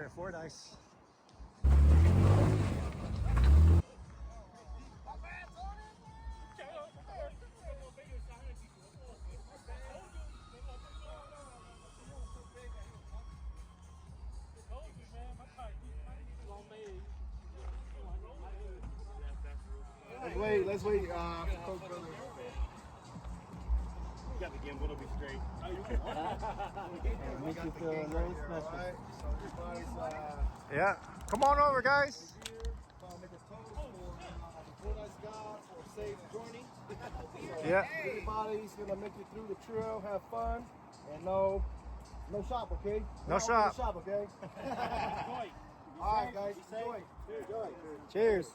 at Fordyce. Let's wait. Coach brother. You got the gimbal, it'll be straight. Make you feel very special. Right, so everybody's, Yeah, come on over, guys. make a toast for Fordyce God for safe journey. Yeah. Everybody's gonna make it through the trail, have fun, and no shop, okay? No shop. No shop, okay? All right, guys, enjoy. Enjoy. Cheers.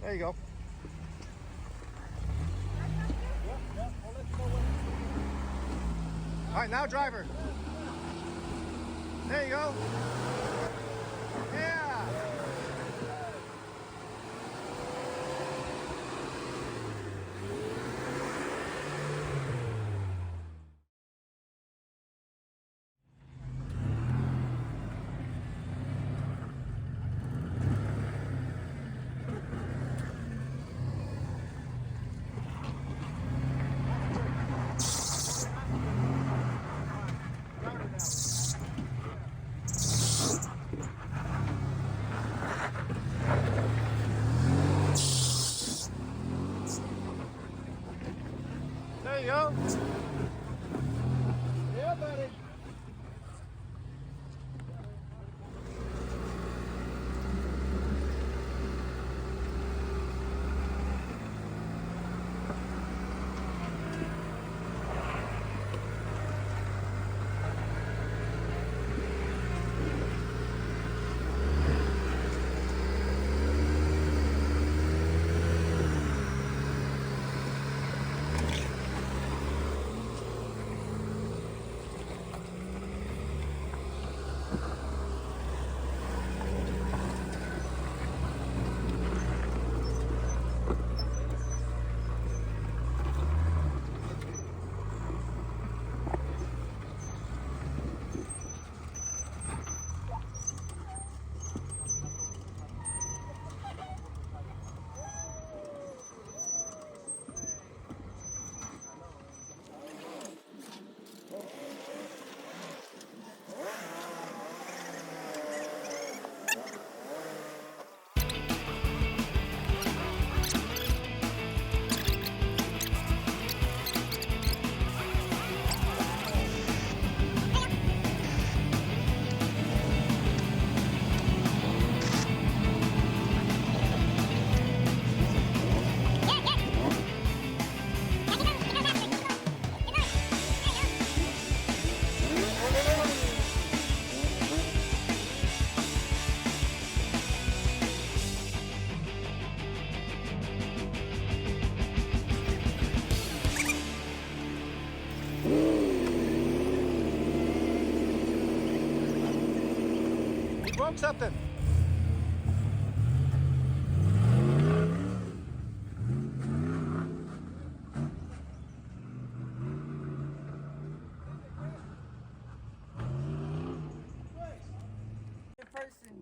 There you go. All right, now driver. There you go. Yeah. There you go. Yeah, buddy. smoke something.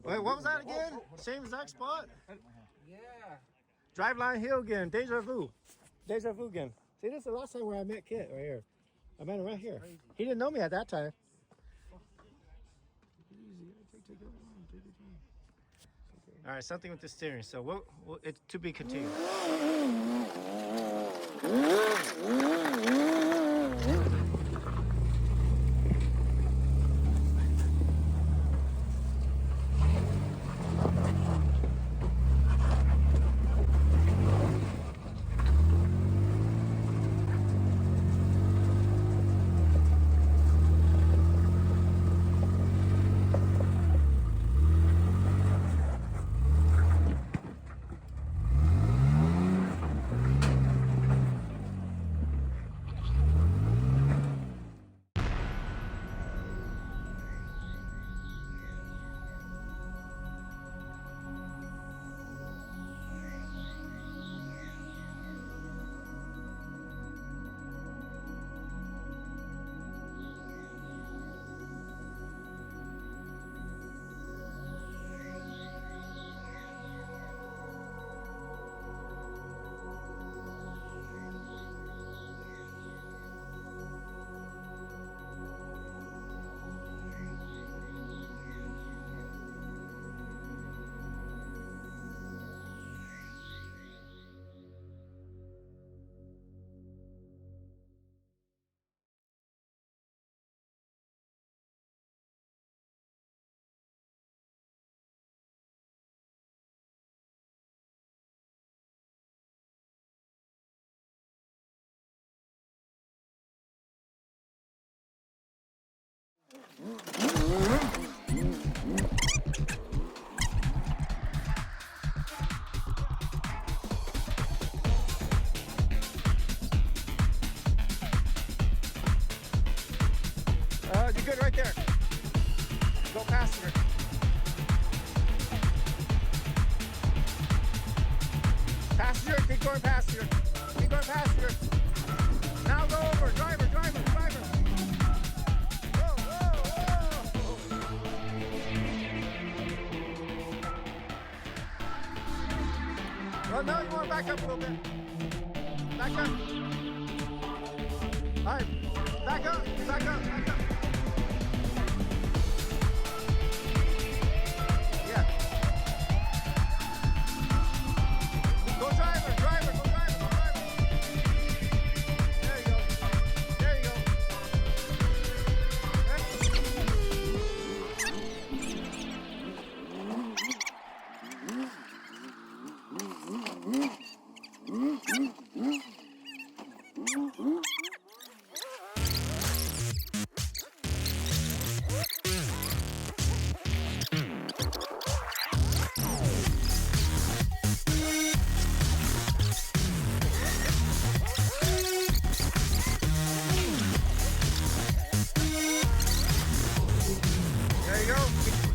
Wait, what was that again? Same exact spot? Yeah. Driveline Hill again. Deja vu. Deja vu again. See, this is the last time where I met Kit right here. I met him right here. He didn't know me at that time. All right, something with the steering. So it's to be continued. You're good right there. Go passenger. Passenger, keep going passenger. Keep going passenger. Now go over. Driver, driver, driver. Whoa, whoa, whoa. Well, now you want to back up a little bit. Back up. All right. Back up, back up, back up. Yeah. Go driver, driver, go driver, go driver. There you go. There you go.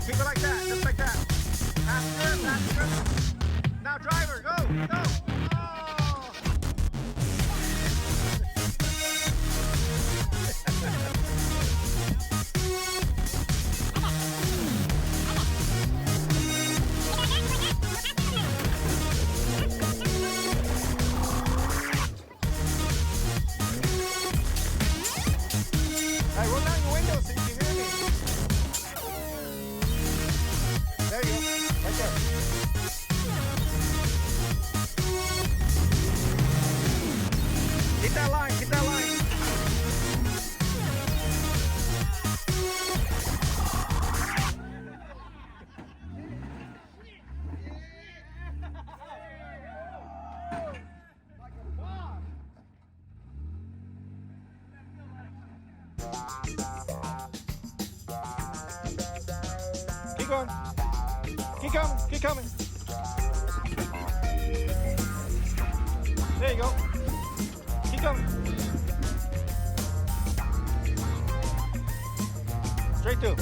Keep it like that, just like that. Faster, faster. Now driver, go, go. Oh. Hey, roll down your window so you can hear me. There you go, right there. Keep that line, keep that line. Keep going. Keep coming, keep coming. There you go. Keep coming. Straight through.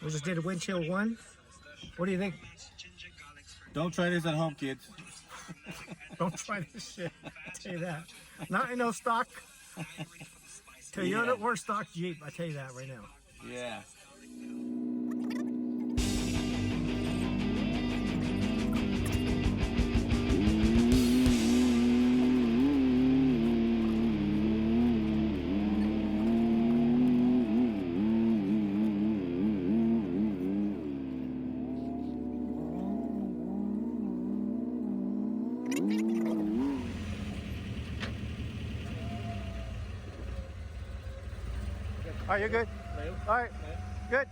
We just did a Winch Hill 1. What do you think? Don't try this at home, kids. Don't try this shit. I tell you that. Not in no stock Toyota or stock Jeep. I tell you that right now. Yeah. All right, you're good. All right, good.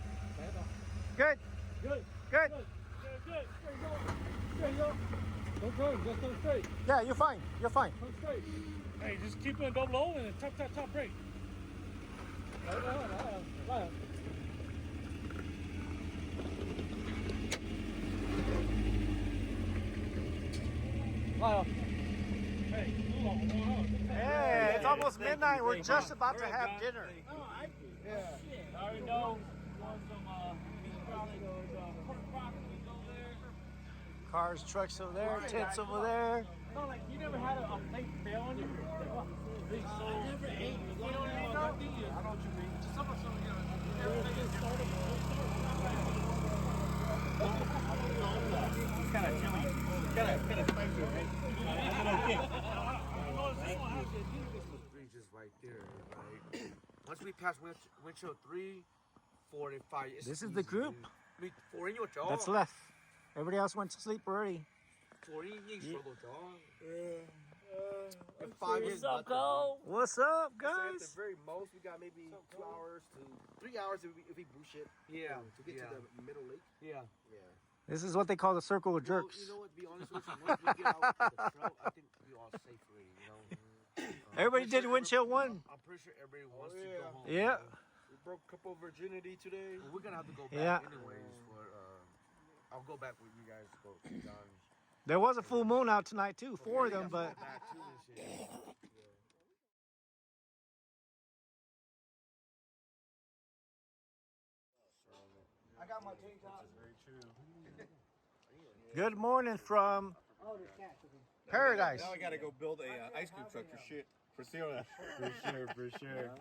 Good. Good. Good. Good. There you go. Don't turn, just turn straight. Yeah, you're fine. You're fine. Turn straight. Hey, just keep it double O and then top brake. Right. Hey, Hey, it's almost midnight. We're just about to have dinner. Yeah. I already know. You want some pork broccoli over there. Cars, trucks over there, tents over there. No, like you never had a plate fail on you. I never ate. You know what I mean? I know what you mean. Something, everything is started. It's kind of chilly. Kind of spicy, right? This was bridges right there. Like once we pass Winch Hill 3, 4, and 5. This is the group. That's That's left. Everybody else went to sleep already. 4 struggle, dog. What's up, Cole? What's up, So at guys? the very most, we got maybe 2 hours to 3 hours if we bullshit. Yeah, To get to the middle lake. Yeah. Yeah. This is what they call the circle of Well, jerks. you know what? To be honest with you, once we get out of the trail, I think we all safe already. You know. Everybody did Winch Hill 1. I'm pretty sure everybody wants to yeah. go home. Yeah. We broke a couple of virginity today. Well, we're gonna have to go back Yeah. anyways. For I'll go back with you guys. Go down. There was a full moon out tonight too, 4 of them, but Back too and shit. I got my tank top. Very true. good morning from Paradise. Now I gotta go build a ice cream truck for Sarah. For sure.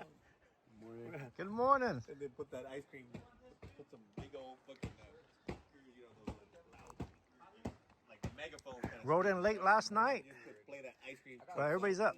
Good morning. And then put that ice cream, put some big old fucking, you know, those loud, like megaphone kind of Rode in late last night, stuff. Just play that ice cream. but everybody's up.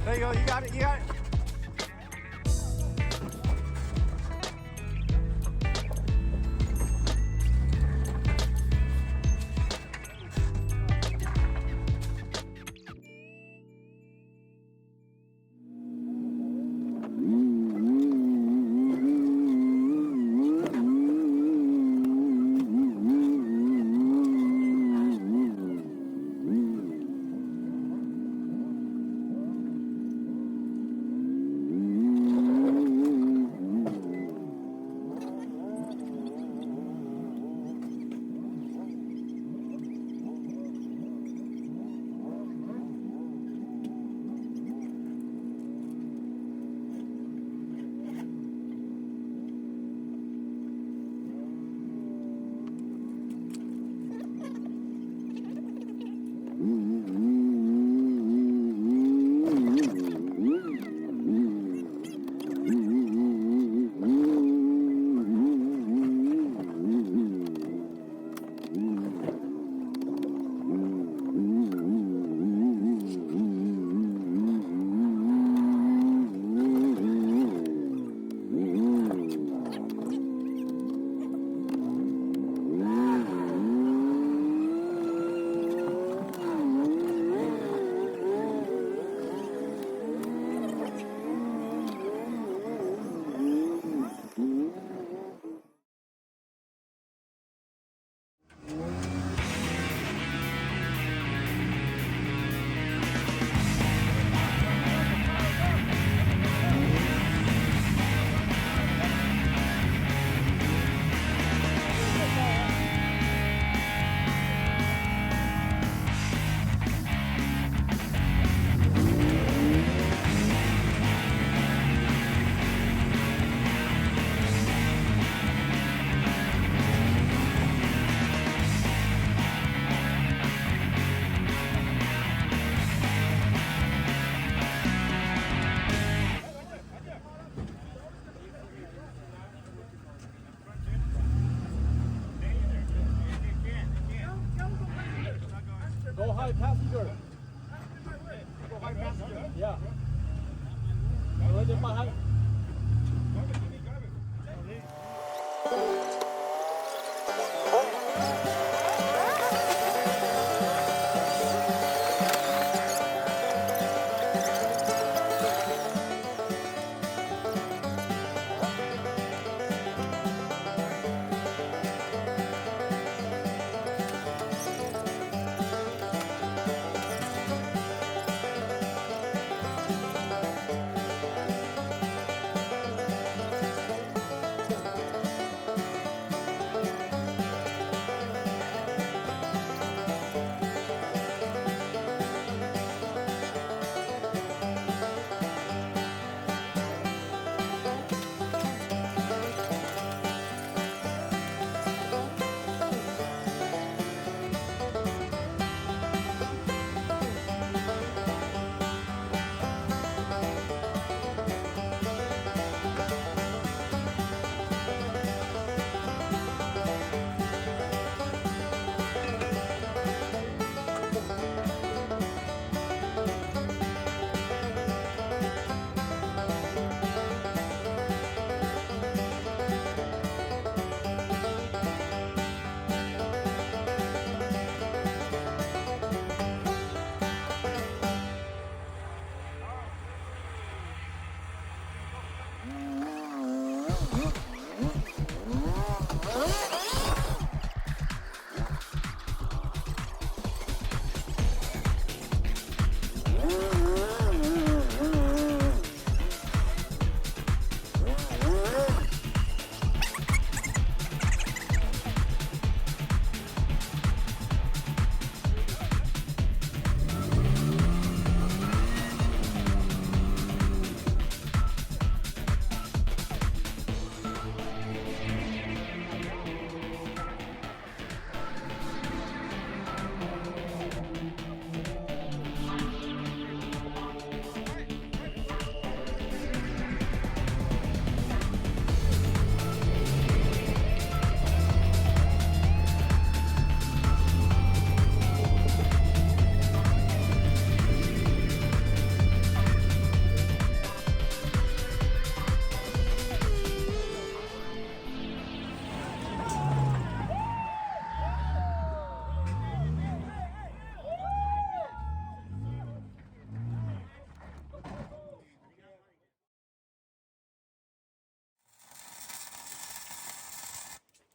There you go. You got it. You got it. right passenger. Go right passenger. Yeah. Right there behind.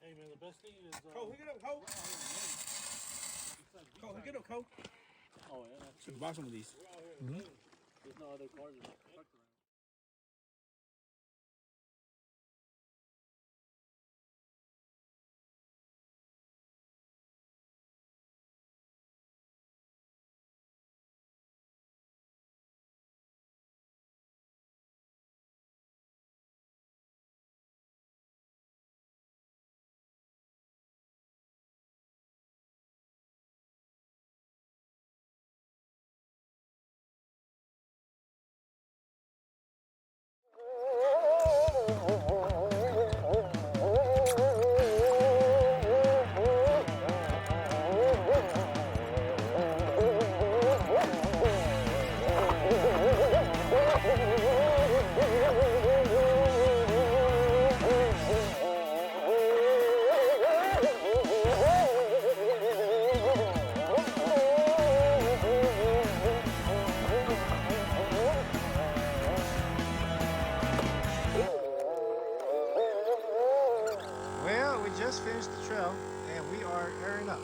Hey man, the best thing is. Cole, hook it up, Cole. Cole, hook it up, Cole. Oh yeah, that's So buy some of these. there's no other cars parked around. Well, we just finished the trail and we are airing up.